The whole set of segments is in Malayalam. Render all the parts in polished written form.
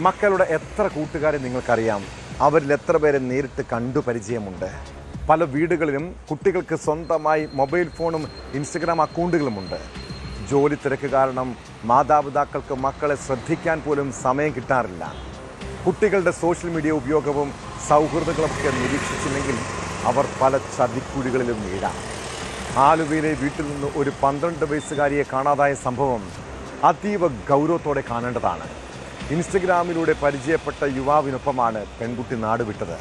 മക്കളുടെ എത്ര കൂട്ടുകാരെ നിങ്ങൾക്കറിയാം? അവരിൽ എത്ര പേരെ നേരിട്ട് കണ്ടു പരിചയമുണ്ട്? പല വീടുകളിലും കുട്ടികൾക്ക് സ്വന്തമായി മൊബൈൽ ഫോണും ഇൻസ്റ്റഗ്രാം അക്കൗണ്ടുകളുമുണ്ട്. ജോലി തിരക്ക് കാരണം മാതാപിതാക്കൾക്ക് മക്കളെ ശ്രദ്ധിക്കാൻ പോലും സമയം കിട്ടാറില്ല. കുട്ടികളുടെ സോഷ്യൽ മീഡിയ ഉപയോഗവും സൗഹൃദങ്ങളൊക്കെ നിരീക്ഷിച്ചില്ലെങ്കിൽ അവർ പല ചതിക്കുഴികളിലും വീഴാം. ആലുവയിലെ വീട്ടിൽ നിന്ന് ഒരു 12 വയസ്സുകാരിയെ കാണാതായ സംഭവം അതീവ ഗൗരവത്തോടെ കാണേണ്ടതാണ്. ഇൻസ്റ്റഗ്രാമിലൂടെ പരിചയപ്പെട്ട യുവാവിനൊപ്പമാണ് പെൺകുട്ടി നാടുവിട്ടത്.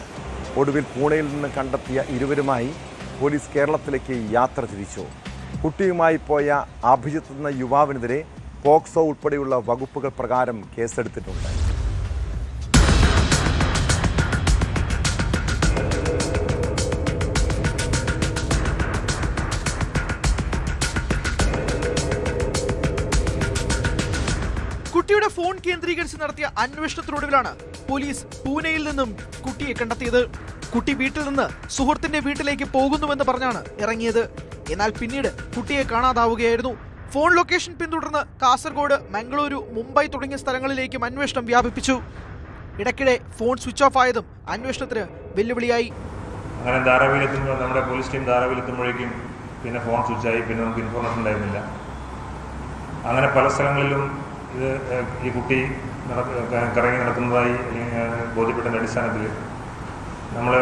ഒടുവിൽ പൂനെയിൽ നിന്ന് കണ്ടെത്തിയ ഇരുവരുമായി പോലീസ് കേരളത്തിലേക്ക് യാത്ര തിരിച്ചു. കുട്ടിയുമായി പോയ അഭിജിത്ത് എന്ന യുവാവിനെതിരെ പോക്സോ ഉൾപ്പെടെയുള്ള വകുപ്പുകൾ പ്രകാരം കേസെടുത്തിട്ടുണ്ട്. കുട്ടിയുടെ ഫോൺ കേന്ദ്രീകരിച്ച് നടത്തിയ അന്വേഷണത്തിനൊടുവിലാണ് പോലീസ് പൂനെയിൽ നിന്നും കുട്ടിയെ കണ്ടെത്തിയത്. കുട്ടി വീട്ടിൽ നിന്ന് സുഹൃത്തിന്റെ വീട്ടിലേക്ക് പോകുന്നുവെന്ന് പറഞ്ഞാണ് ഇറങ്ങിയത്. എന്നാൽ പിന്നീട് കുട്ടിയെ കാണാതാവുകയായിരുന്നു. ഫോൺ ലൊക്കേഷൻ പിന്തുടർന്ന് കാസർഗോഡ്, മംഗളൂരു, മുംബൈ തുടങ്ങിയ സ്ഥലങ്ങളിലേക്കും അന്വേഷണം വ്യാപിപ്പിച്ചു. ഇടയ്ക്കിടെ ഫോൺ സ്വിച്ച് ഓഫ് ആയതും അന്വേഷണത്തിന് വെല്ലുവിളിയായി. അങ്ങനെ ധാരാവിലെത്തുമ്പോൾ നമ്മുടെ പോലീസ് ടീം ധാരാവിലെത്തുമ്പോഴേക്കും പിന്നെ ഫോൺ സ്വിച്ചായി. പിന്നെ നമുക്ക് ഇൻഫോർമേഷൻ ഉണ്ടായിരുന്നില്ല. അങ്ങനെ പല സ്ഥലങ്ങളിലും ഈ കുട്ടി കറങ്ങി നടക്കുന്നതായി ബോധ്യപ്പെട്ടതിൻ്റെ അടിസ്ഥാനത്തിൽ നമ്മൾ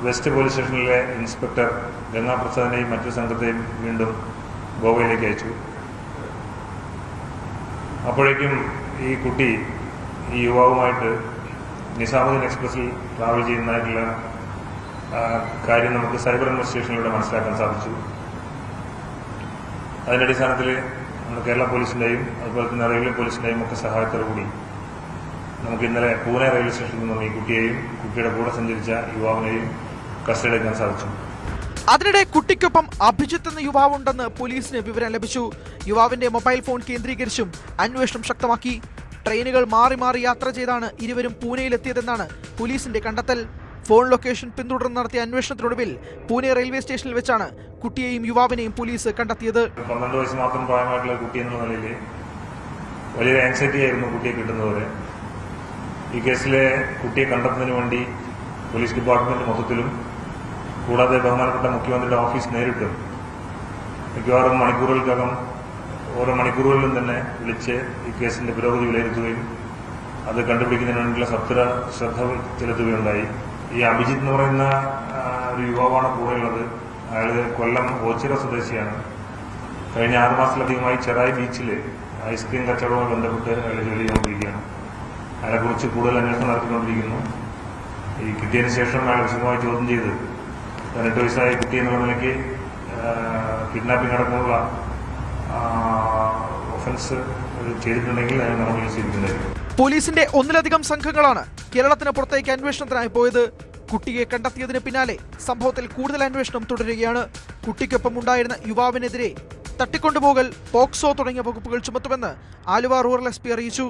വെസ്റ്റ് പോലീസ് സ്റ്റേഷനിലെ ഇൻസ്പെക്ടർ ഗംഗാപ്രസാദിനെയും മറ്റു സംഘത്തെയും വീണ്ടും ഗോവയിലേക്ക് അയച്ചു. അപ്പോഴേക്കും ഈ കുട്ടി ഈ യുവാവുമായിട്ട് നിസാമുദ്ദീൻ എക്സ്പ്രസിൽ ട്രാവൽ ചെയ്യുന്നതായിട്ടുള്ള കാര്യം നമുക്ക് സൈബർ ഇൻവെസ്റ്റിഗേഷനിലൂടെ മനസ്സിലാക്കാൻ സാധിച്ചു. അതിൻ്റെ അടിസ്ഥാനത്തിൽ നമ്മുടെ കേരള പോലീസിൻ്റെയും അതുപോലെ തന്നെ റെയിൽവേ പോലീസിൻ്റെയും ഒക്കെ സഹായത്തോടുകൂടി നമുക്ക് ഇന്നലെ പൂനെ റെയിൽവേ സ്റ്റേഷനിൽ നിന്നും ഈ കുട്ടിയെയും കുട്ടിയുടെ കൂടെ സഞ്ചരിച്ച യുവാവിനെയും കസ്റ്റഡിയെടുക്കാൻ സാധിച്ചു. അതിനിടെ കുട്ടിക്കൊപ്പം അഭിജിത്ത് എന്ന യുവാവുണ്ടെന്ന് പോലീസിന് വിവരം ലഭിച്ചു. യുവാവിന്റെ മൊബൈൽ ഫോൺ കേന്ദ്രീകരിച്ചും അന്വേഷണം ശക്തമാക്കി. ട്രെയിനുകൾ മാറി മാറി യാത്ര ചെയ്താണ് ഇരുവരും പൂനെയിലെത്തിയതെന്നാണ് പോലീസിന്റെ കണ്ടെത്തൽ. ഫോൺ ലൊക്കേഷൻ പിന്തുടർന്ന് നടത്തിയ അന്വേഷണത്തിനൊടുവിൽ പൂനെ റെയിൽവേ സ്റ്റേഷനിൽ വെച്ചാണ് കുട്ടിയെയും യുവാവിനെയും പോലീസ് കണ്ടെത്തിയത്. 12 വയസ്സ് മാത്രം പ്രായമായിട്ടുള്ള കുട്ടി എന്നുള്ള നിലയിൽ വലിയൊരു ആൻസൈറ്റി ആയിരുന്നു കുട്ടിയെ കിട്ടുന്നവരെ. ഈ കേസിലെ കുട്ടിയെ കണ്ടെത്തുന്നതിന് വേണ്ടി പോലീസ് ഡിപ്പാർട്ട്മെന്റ് മൊത്തത്തിലും കൂടാതെ ബഹുമാനപ്പെട്ട മുഖ്യമന്ത്രിയുടെ ഓഫീസ് നേരിട്ടും മിക്കവാറും മണിക്കൂറുകൾക്കകം ഓരോ മണിക്കൂറുകളിലും തന്നെ വിളിച്ച് ഈ കേസിന്റെ പുരോഗതി വിലയിരുത്തുകയും അത് കണ്ടുപിടിക്കുന്നതിന് വേണ്ടിയുള്ള ശ്രദ്ധ ചെലുത്തുകയുണ്ടായി. ഈ അഭിജിത്ത് എന്ന് പറയുന്ന ഒരു യുവാവാണ് കൂടെയുള്ളത്. അയാൾ കൊല്ലം ഓച്ചിറ സ്വദേശിയാണ്. കഴിഞ്ഞ 6 മാസത്തിലധികമായി ചെറായി ബീച്ചിൽ ഐസ്ക്രീം കച്ചവടവുമായി ബന്ധപ്പെട്ട് അയാൾ ജോലി ചെയ്തുകൊണ്ടിരിക്കുകയാണ്. അയാളെക്കുറിച്ച് കൂടുതൽ അന്വേഷണം നടത്തിക്കൊണ്ടിരിക്കുന്നു. ഈ കിട്ടിയതിന് ശേഷം അയാൾ വിശദമായി ചോദ്യം ചെയ്ത് 18 വയസ്സായ കുട്ടി എന്നുള്ള നിലയ്ക്ക് കിഡ്നാപ്പിംഗ് അടക്കമുള്ള ഒഫൻസ് ചെയ്തിട്ടുണ്ടെങ്കിൽ അയാൾ നടപടി സ്വീകരിക്കുന്നതായിരിക്കും. പോലീസിന്റെ ഒന്നിലധികം സംഘങ്ങളാണ് കേരളത്തിന് പുറത്തേക്ക് അന്വേഷണത്തിനായി പോയത്. കുട്ടിയെ കണ്ടെത്തിയതിന് പിന്നാലെ സംഭവത്തിൽ കൂടുതൽ അന്വേഷണം തുടരുകയാണ്. കുട്ടിക്കൊപ്പം ഉണ്ടായിരുന്ന യുവാവിനെതിരെ തട്ടിക്കൊണ്ടുപോകൽ, പോക്സോ തുടങ്ങിയ വകുപ്പുകൾ ചുമത്തുമെന്ന് ആലുവ റൂറൽ SP അറിയിച്ചു.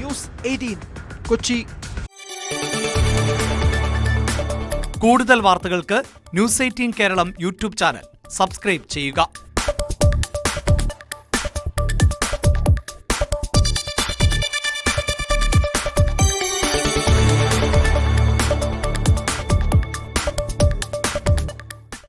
ന്യൂസ് 18 കൊച്ചി. കൂടുതൽ വാർത്തകൾക്ക് news 18 Keralam YouTube channel subscribe ചെയ്യുക.